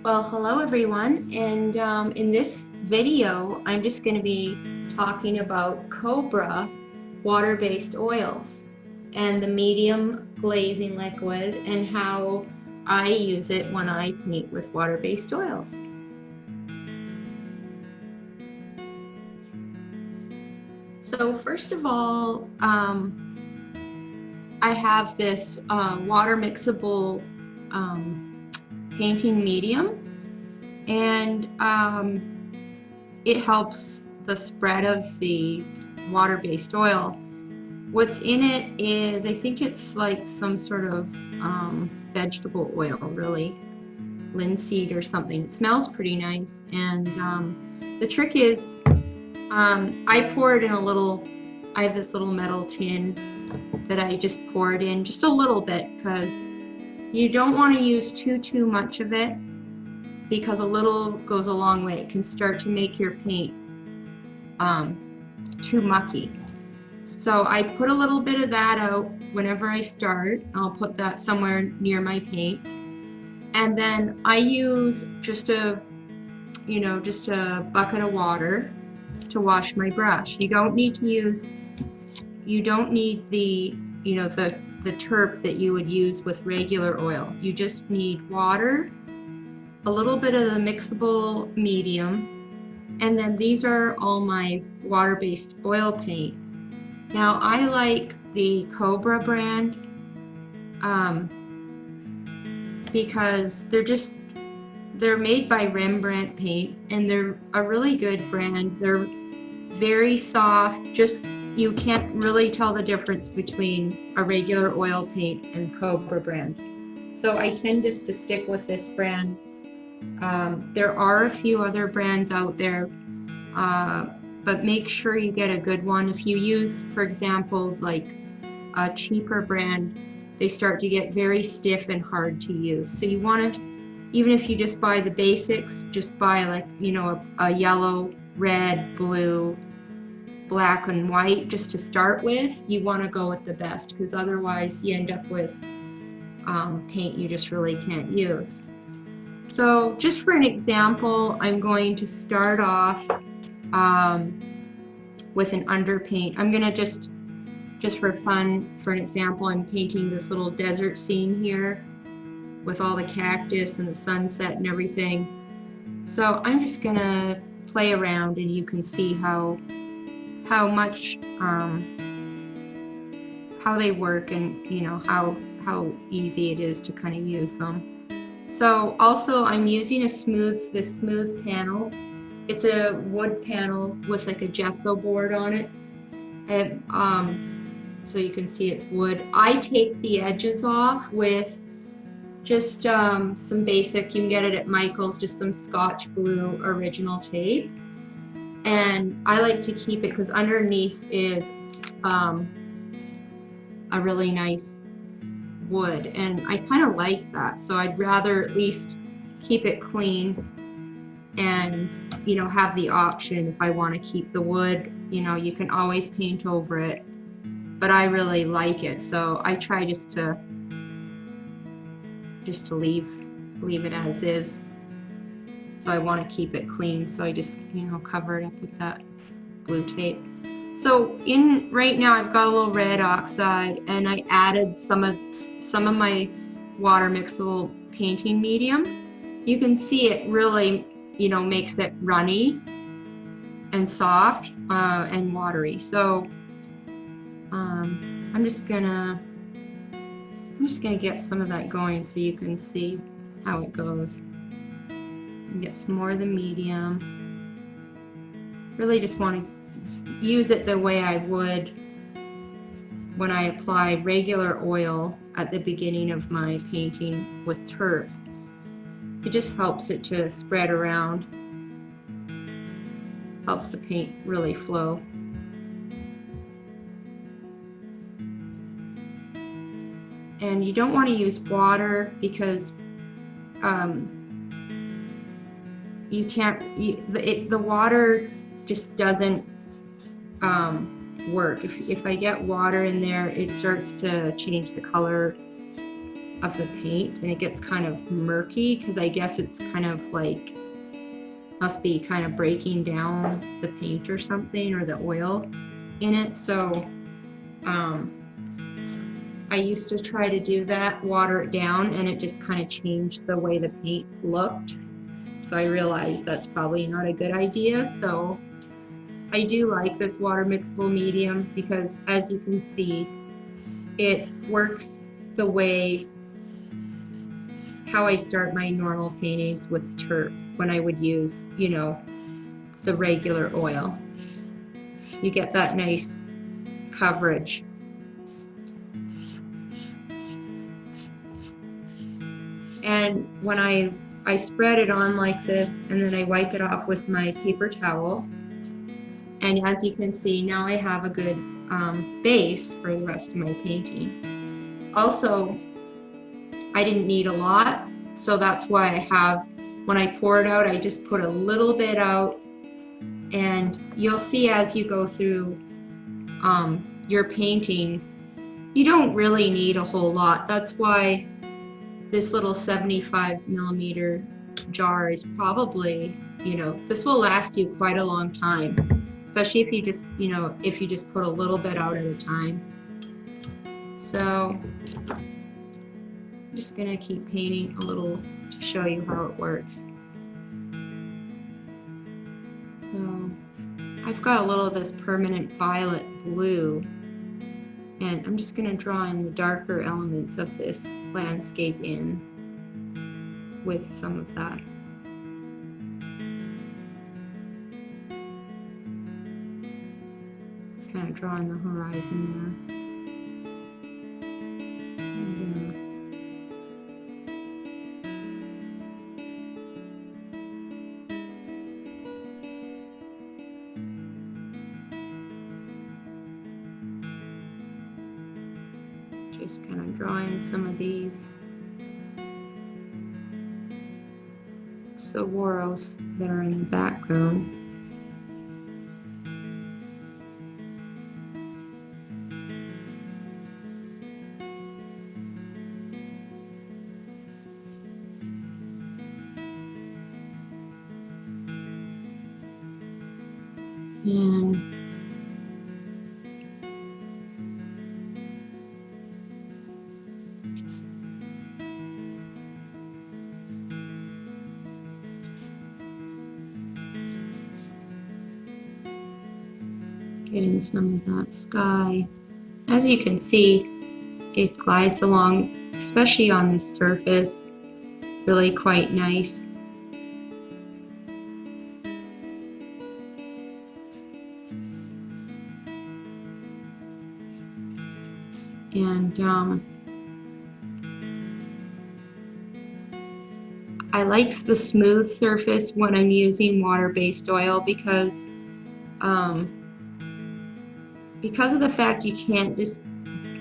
Well, hello everyone, and in this video, I'm just going to be talking about Cobra water-based oils and the medium glazing liquid and how I use it when I paint with water-based oils. So first of all, I have this water-mixable painting medium, and it helps the spread of the water-based oil. What's in it is, I think it's like some sort of vegetable oil, really, linseed or something. It smells pretty nice, and the trick is I pour it in a little, I have this little metal tin that I just pour it in just a little bit, because you don't want to use too much of it, because a little goes a long way. It can start to make your paint too mucky. So I put a little bit of that out whenever I start. I'll put that somewhere near my paint. And then I use just a bucket of water to wash my brush. You don't need the, the terp that you would use with regular oil. You just need water, a little bit of the mixable medium, and then these are all my water-based oil paint. Now I like the Cobra brand because they're made by Rembrandt Paint, and they're a really good brand. They're very soft, you can't really tell the difference between a regular oil paint and Cobra brand. So I tend just to stick with this brand. There are a few other brands out there, but make sure you get a good one. If you use, for example, like a cheaper brand, they start to get very stiff and hard to use. So you want to, even if you just buy the basics, just buy like, a yellow, red, blue, black, and white just to start with. You want to go with the best, because otherwise you end up with paint you just really can't use. So just for an example, I'm going to start off with an underpaint. I'm going to just for fun, for an example, I'm painting this little desert scene here with all the cactus and the sunset and everything. So I'm just going to play around, and you can see how much how they work, and how easy it is to kind of use them. So also I'm using this smooth panel. It's a wood panel with like a gesso board on it, and so you can see it's wood. I take the edges off with just some basic, you can get it at Michael's, just some Scotch Blue original tape. And I like to keep it, because underneath is a really nice wood, and I kind of like that, so I'd rather at least keep it clean and have the option. If I want to keep the wood, you can always paint over it, but I really like it, so I try just to leave it as is. So I want to keep it clean, so I just cover it up with that blue tape. So right now I've got a little red oxide, and I added some of my water-mixable painting medium. You can see it really makes it runny and soft and watery. So I'm just gonna get some of that going so you can see how it goes. And get some more of the medium. Really just want to use it the way I would when I apply regular oil at the beginning of my painting with turf. It just helps it to spread around, helps the paint really flow. And you don't want to use water, because you can't, the water just doesn't work. If I get water in there, it starts to change the color of the paint, and it gets kind of murky because I guess it's kind of like, must be kind of breaking down the paint or something, or the oil in it. So I used to try to do that, water it down, and it just kind of changed the way the paint looked. So I realized that's probably not a good idea. So I do like this water mixable medium because, as you can see, it works the way how I start my normal paintings with turf when I would use, you know, the regular oil. You get that nice coverage. And when I spread it on like this, and then I wipe it off with my paper towel. And as you can see, now I have a good base for the rest of my painting. Also, I didn't need a lot, so that's why I have, when I pour it out, I just put a little bit out. And you'll see as you go through your painting, you don't really need a whole lot. That's why this little 75 millimeter jar is probably, you know, this will last you quite a long time, especially if you just, you know, if you just put a little bit out at a time. So I'm just gonna keep painting a little to show you how it works. So I've got a little of this permanent violet blue, and I'm just gonna draw in the darker elements of this landscape in with some of that. Kind of drawing the horizon there. Just kind of drawing some of these saguaros that are in the background. And getting some of that sky. As you can see, it glides along, especially on this surface, really quite nice. And I like the smooth surface when I'm using water-based oil because of the fact you can't just,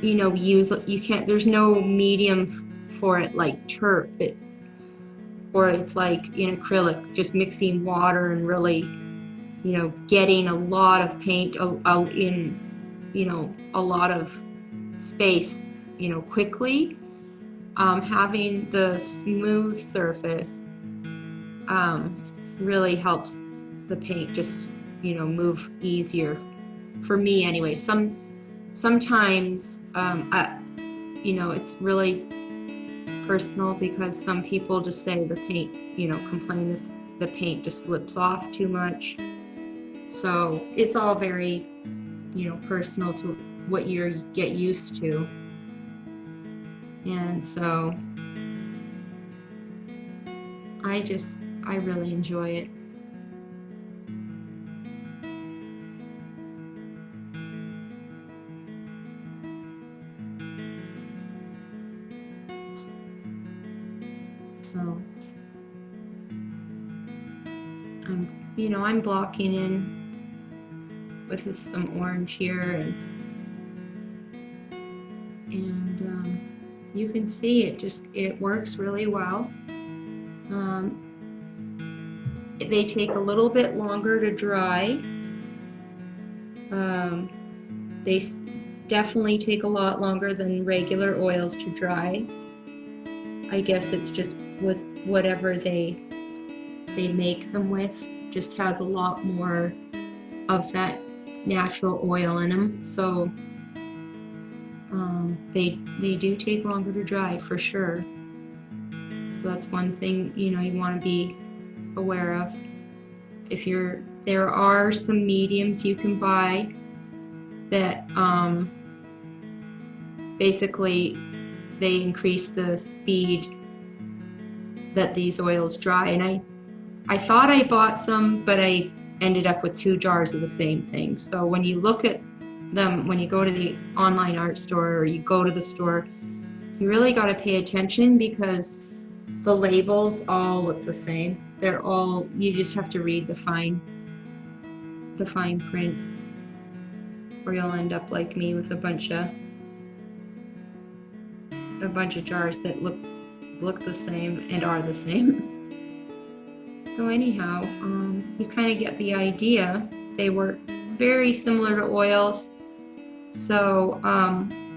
you know, there's no medium for it like turf, or it's like in acrylic, just mixing water and really, you know, getting a lot of paint out in, you know, a lot of space, you know, quickly. Having the smooth surface really helps the paint just, you know, move easier. For me anyway. Sometimes you know, it's really personal because some people just say the paint, you know, complain the paint just slips off too much. So it's all very, you know, personal to what you get used to. And so I really enjoy it. So I'm blocking in with some orange here, and you can see it works really well. They take a little bit longer to dry. They definitely take a lot longer than regular oils to dry. I guess it's just with whatever they make them with, just has a lot more of that natural oil in them. So they do take longer to dry for sure. So that's one thing, you know, you want to be aware of. There are some mediums you can buy that basically they increase the speed that these oils dry. And I thought I bought some, but I ended up with 2 jars of the same thing. So when you look at them, when you go to the online art store or you go to the store, you really got to pay attention because the labels all look the same. They're all, you just have to read the fine print, or you'll end up like me with a bunch of jars that look the same and are the same. So anyhow, you kind of get the idea. They were very similar to oils. So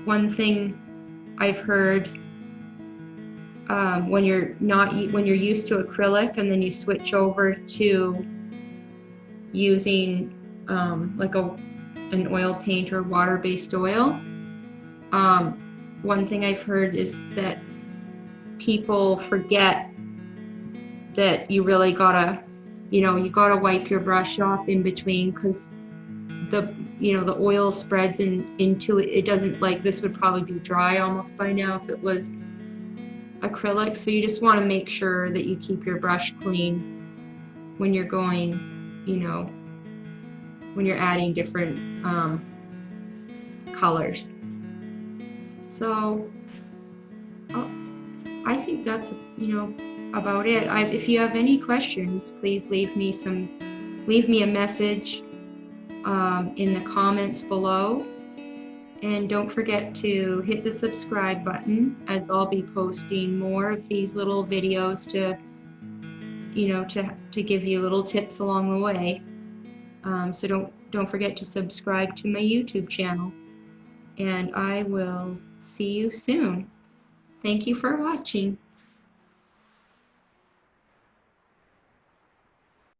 one thing I've heard, when you're used to acrylic and then you switch over to using like an oil paint or water-based oil, one thing I've heard is that people forget that you really gotta, you gotta wipe your brush off in between, because the oil spreads into it. It doesn't, like, this would probably be dry almost by now if it was acrylic. So you just want to make sure that you keep your brush clean when you're going, when you're adding different colors. So I think that's about it. If you have any questions, please leave me a message in the comments below, and don't forget to hit the subscribe button, as I'll be posting more of these little videos to give you little tips along the way. So don't forget to subscribe to my YouTube channel, and I will see you soon. Thank you for watching.